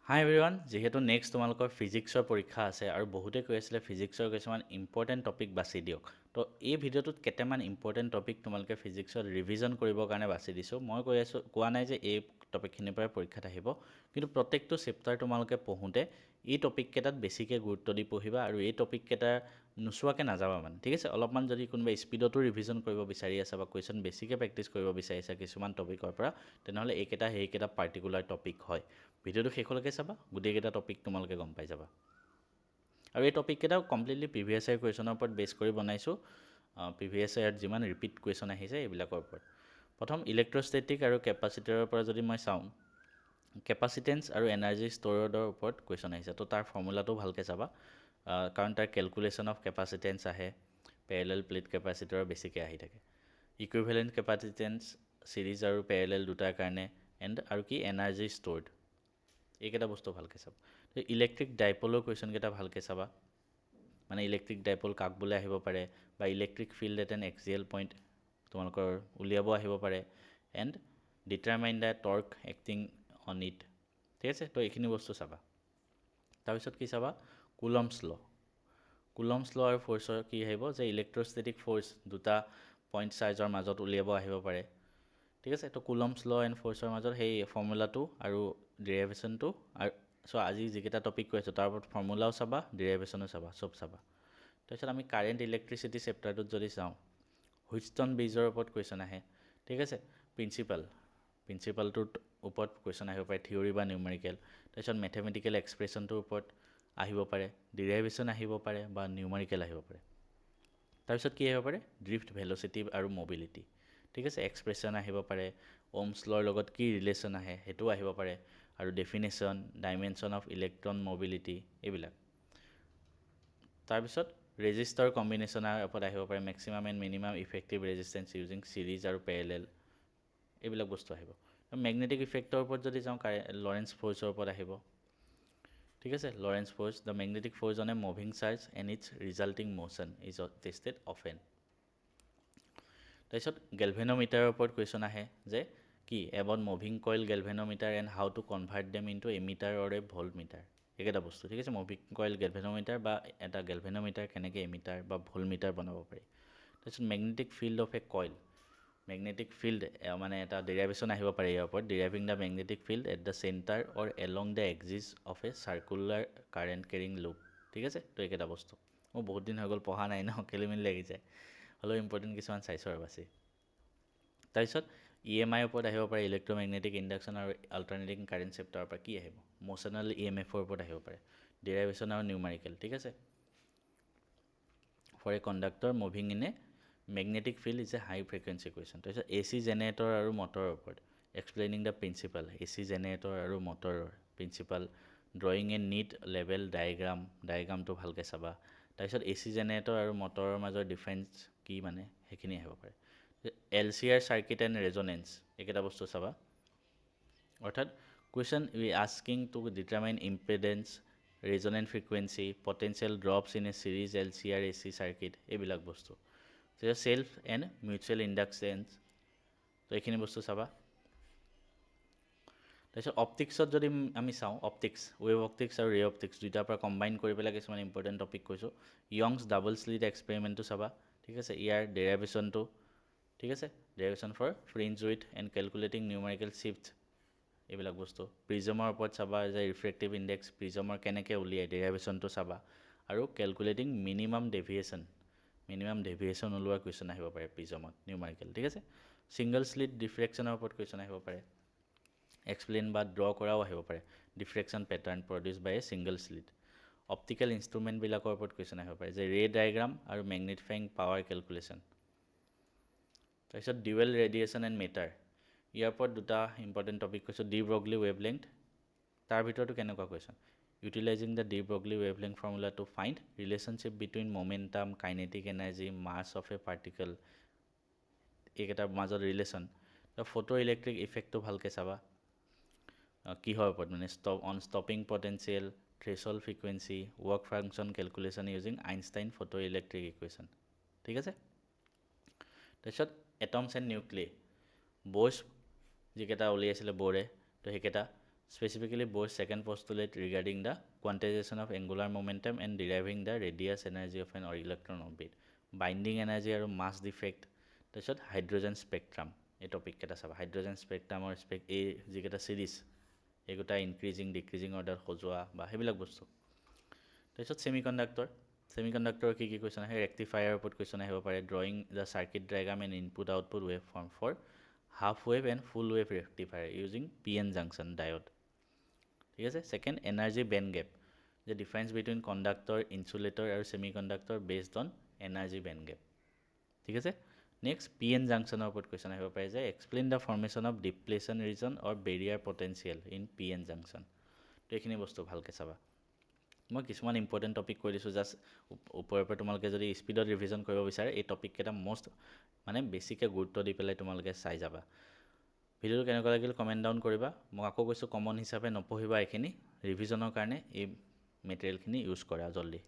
হাই everyone, যিহেতু next তোমালোকৰ ফিজিক্সৰ পৰীক্ষা আছে আৰু বহুতে কৈ আছিলে ফিজিক্সৰ কিছুমান ইম্পৰ্টেণ্ট টপিক বাছি দিয়ক। তো এই ভিডিঅ'টোত কেইটামান ইম্পৰ্টেণ্ট টপিক তোমালোকে ফিজিক্সত ৰিভিজন কৰিবৰ কাৰণে বাছি দিছোঁ। মই কোৱা নাই যে এই টপিকখিনিৰ পৰা পৰীক্ষাত আহিব, কিন্তু প্ৰত্যেকটো চেপ্টাৰ তোমালোকে পঢ়োঁতে এই টপিককেইটাত বেছিকৈ গুৰুত্ব দি পঢ়িবা আৰু এই টপিককেইটা নোচোৱাকৈ নাযাবা মানে, ঠিক আছে। অলপমান যদি কোনোবা স্পীডতো ৰিভিজন কৰিব বিচাৰি আছা বা কুৱেশ্যন বেছিকৈ প্ৰেক্টিছ কৰিব বিচাৰিছা কিছুমান টপিকৰ পৰা, তেনেহ'লে এইকেইটা সেইকেইটা পাৰ্টিকুলাৰ টপিক হয়। ভিডিঅ'টো শেষলৈকে চাবা, গোটেইকেইটা টপিক তোমালোকে গম পাই যাবা। আৰু এই টপিককেইটাও কমপ্লিটলি প্ৰিভিয়াছ ইয়াৰ কুৱেশ্যনৰ ওপৰত বেছ কৰি বনাইছোঁ। প্ৰিভিয়াছ ইয়াৰত যিমান ৰিপিট কুৱেশ্যন আহিছে এইবিলাকৰ ওপৰত। প্ৰথম ইলেক্ট্ৰষ্টেটিক আৰু কেপাচিটৰৰ পৰা যদি মই চাওঁ, কেপাচিটেন্স আৰু এনাৰ্জি ষ্ট'ৰেজৰ ওপৰত কুৱেশ্যন আহিছে। তো তাৰ ফৰ্মুলাটো ভালকৈ চাবা, কাৰণ তাৰ কেলকুলেশ্যন অফ কেপাচিটেন্স আহে, পেৰেলেল প্লেট কেপাচিটৰৰ বেছিকৈ আহি থাকে। ইকুইভেলেণ্ট কেপাচিটেন্স চিৰিজ আৰু পেৰেলেল দুটাৰ কাৰণে, আৰু কি এনাৰ্জি ষ্ট'ৰ্ড, এইকেইটা বস্তু ভালকৈ চাবা। তো ইলেক্ট্ৰিক ডাইপলৰ কুৱেশ্যনকেইটা ভালকৈ চাবা, মানে ইলেক্ট্ৰিক ডাইপল কাক বোলে আহিব পাৰে, বা electric field at N এক্সিয়েল point তোমালোকৰ উলিয়াব আহিব পাৰে, and determine the torque acting on it, ঠিক আছে। তো এইখিনি বস্তু চাবা। তাৰপিছত কি চাবা, কুলম্বছ ল'। কুলম্বছ ল' আৰু ফ'ৰ্চৰ কি আহিব, যে ইলেক্ট্ৰষ্টেটিক ফ'ৰ্চ দুটা পইণ্ট চাৰ্জৰ মাজত উলিয়াব আহিব পাৰে, ঠিক আছে। তো কুলম্বছ ল' এণ্ড ফ'ৰ্চৰ মাজত সেই ফৰ্মুলাটো আৰু ডিৰাইভেশ্যনটো, আৰু আজি যিকেইটা টপিক কৈ আছোঁ তাৰ ওপৰত ফৰ্মুলাও চাবা, ডিৰাইভেশ্যনো চাবা, চব চাবা। তাৰপিছত আমি কাৰেণ্ট ইলেক্ট্ৰিচিটি চেপ্টাৰটোত যদি চাওঁ, হুইটষ্টন ব্ৰিজৰ ওপৰত কুৱেশ্যন আহে, ঠিক আছে। প্ৰিন্সিপালটোৰ ওপৰত কুৱেশ্যন আহিব পাৰে, থিয়ৰী বা নিউমেৰিকেল। তাৰপিছত মেথমেটিকেল এক্সপ্ৰেশ্যনটোৰ ওপৰত আহিব পাৰে, ডিৰাইভেশ্যন আহিব পাৰে বা নিউমেৰিকেল আহিব পাৰে। তাৰপিছত কি আহিব পাৰে, ড্ৰিফ্ট ভেল'চিটি আৰু মবিলিটি, ঠিক আছে। এক্সপ্ৰেশ্যন আহিব পাৰে, ওমছ ল'ৰ লগত কি ৰিলেশ্যন আহে সেইটোও আহিব পাৰে, আৰু definition, dimension of electron mobility, এইবিলাক। তাৰপিছত ৰেজিষ্টাৰ কম্বিনেশ্যনৰ ওপৰত আহিব পাৰে, maximum and minimum effective resistance using series আৰু পেৰেলেল, এইবিলাক বস্তু আহিব। মেগনেটিক ইফেক্টৰ ওপৰত যদি যাওঁ, লৰেঞ্চ ফ'ৰ্চৰ ওপৰত আহিব, ঠিক আছে। Lorentz force, the magnetic force on a moving charge and its resulting motion is tested often. তাৰপিছত গেলভেনোমিটাৰৰ ওপৰত কুৱেশ্যন আহে, যে কি about moving coil galvanometer and how to convert them into ammeter or a voltmeter, এইকেইটা বস্তু, ঠিক আছে। মুভিং কইল গেলভেনোমিটাৰ বা এটা গেলভেনোমিটাৰ কেনেকৈ এমিটাৰ বা ভল্ট মিটাৰ বনাব পাৰি। তাৰপিছত magnetic field of a coil, magnetic field মানে এটা ডিৰাইভেশ্যন আহিব পাৰে ইয়াৰ ওপৰত, deriving the magnetic field at the centre or along the axis of a circular current carrying loop, ঠিক আছে। তো এইকেইটা বস্তু মোৰ বহুত দিন হৈ গ'ল পঢ়া নাই ন, খেলিমেলি লাগি যায়, হ'লেও ইম্পৰ্টেণ্ট কিছুমান চাইছোঁ আৰু বাছি। তাৰপিছত EMI ওপৰত আহিব পাৰে, ইলেক্ট্ৰমেগনেটিক ইণ্ডাকশ্যন আৰু আল্টাৰনেটিং কাৰেণ্ট চেপ্টাৰৰ পৰা কি আহিব, মোশ্যনেল EMFৰ ওপৰত আহিব পাৰে, ডিৰাইভেশ্যন আৰু নিউমেৰিকেল, ঠিক আছে। For a conductor moving in a magnetic field is a high frequency question. তাৰপিছত AC জেনেৰেটৰ আৰু মটৰৰ ওপৰত, explaining the principle, AC generator আৰু মটৰৰ প্ৰিন্সিপাল, ড্ৰয়িং এ নিট লেভেল ডায়েগ্ৰামটো ভালকৈ চাবা। তাৰপিছত AC জেনেৰেটৰ আৰু মটৰৰ মাজৰ ডিফাৰেঞ্চ কি মানে সেইখিনি আহিব পাৰে। LCR চাৰ্কিট এণ্ড ৰেজনেঞ্চ, এইকেইটা বস্তু চাবা। অৰ্থাৎ question we asking to determine impedance, resonant frequency, potential drops in a series LCR AC circuit, এইবিলাক বস্তু। চেল্ফ এণ্ড মিউচুৱেল ইণ্ডাকচেঞ্চ, তো এইখিনি বস্তু চাবা। তাৰপিছত অপটিক্সত যদি আমি চাওঁ, ৱেভ অপটিক্স আৰু ৰে অপটিক্স দুইটাৰ পৰা কম্বাইন কৰি পেলাই কিছুমান ইম্পৰ্টেণ্ট টপিক কৈছোঁ। য়ংছ ডাবল স্লিট এক্সপেৰিমেণ্টটো চাবা, ঠিক আছে। ইয়াৰ ডেৰাইভেশ্যনটো, ঠিক আছে, derivation for fringe width and calculating numerical shift, এইবিলাক বস্তু। প্ৰিজমৰ ওপৰত চাবা, যে ৰিফ্ৰেক্টিভ ইণ্ডেক্স প্ৰিজমৰ কেনেকৈ উলিয়াই, ডেৰাইভেশ্যনটো চাবা। আৰু কেলকুলেটিং মিনিমাম ডেভিয়েশ্যন ওলোৱা কুৱেশ্যন আহিব পাৰে প্ৰিজমত, নিউমেৰিকেল, ঠিক আছে। ছিংগল স্লিট ডিফ্ৰেকশ্যনৰ ওপৰত কুৱেশ্যন আহিব পাৰে, এক্সপ্লেইন বা ড্ৰ কৰাও আহিব পাৰে, diffraction pattern produce by a single slit. Optical ইনষ্ট্ৰুমেণ্টবিলাকৰ ওপৰত কুৱেশ্যন আহিব পাৰে, যে ৰে ডায়েগ্ৰাম আৰু মেগনিফাইং পাৱাৰ কেলকুলেশ্যন। তাৰপিছত ডিউৱেল ৰেডিয়েশ্যন এণ্ড মেটাৰ, ইয়াৰ ওপৰত দুটা ইম্পৰ্টেণ্ট টপিক কৈছোঁ, ডি ব্ৰগলি ৱেভলেংথ, তাৰ ভিতৰতো কেনেকুৱা কুৱেশ্যন, utilising the de Broglie wavelength formula to find relationship between momentum, kinetic energy, mass of a particle, এইকেইটাৰ মাজত ৰিলেশ্যন। ফটো ইলেক্ট্ৰিক ইফেক্টটো ভালকৈ চাবা, কিহৰ ওপৰত মানে on stopping potential, threshold frequency, work function calculation using Einstein photoelectric equation, ঠিক আছে। তাৰপিছত এটমছ এণ্ড নিউক্লিয়াই, ব'ৰ্ছ যিকেইটা উলিয়াইছিলে ব'ৰে, তো সেইকেইটা specifically both second postulate regarding the quantization of angular momentum and deriving the radius energy of an electron orbit, binding energy আৰু mass defect, তাৰপিছত hydrogen spectrum, এই টপিক কেইটা চাবা। হাইড্ৰজেন স্পেক্ট্ৰামৰ এই যিকেইটা চিৰিজ এইকেইটা ইনক্ৰিজিং ডিক্ৰিজিং অৰ্ডাৰ সজোৱা বা সেইবিলাক বস্তু। তাৰপিছত ছেমিকণ্ডাক্টৰৰ কি কি কুৱেশ্যন আহে, ৰেক্টিফায়াৰৰ ওপৰত কুৱেশ্যন আহিব পাৰে, drawing the circuit diagram and input output wave form for half wave and full wave rectifier using PN junction diode. ঠিক আছে। ছেকেণ্ড, এনাৰ্জি বেণ্ড গেপ, যে ডিফাৰেঞ্চ বিটুইন কণ্ডাক্টৰ, ইনচুলেটৰ আৰু semiconductor based on energy band gap. ঠিক আছে। Next, PN জাংচনৰ ওপৰত question আহিব পাৰে, যে explain the formation of depletion region or barrier potential in PN junction. তো এইখিনি বস্তু ভালকৈ চাবা। মই কিছুমান ইম্পৰ্টেণ্ট টপিক কৈ দিছোঁ, জাষ্ট ওপৰৰ পৰা তোমালোকে যদি স্পীডত ৰিভিজন কৰিব বিচাৰে এই টপিককেইটা মানে বেছিকৈ গুৰুত্ব দি পেলাই তোমালোকে চাই যাবা। ভিডিঅ'টো কেনেকুৱা লাগিল কমেণ্ট ডাউন কৰিবা। মই আকৌ কৈছোঁ, কমন হিচাপে নপঢ়িবা, এইখিনি ৰিভিজনৰ কাৰণে এই মেটেৰিয়েলখিনি ইউজ কৰা জল্দি।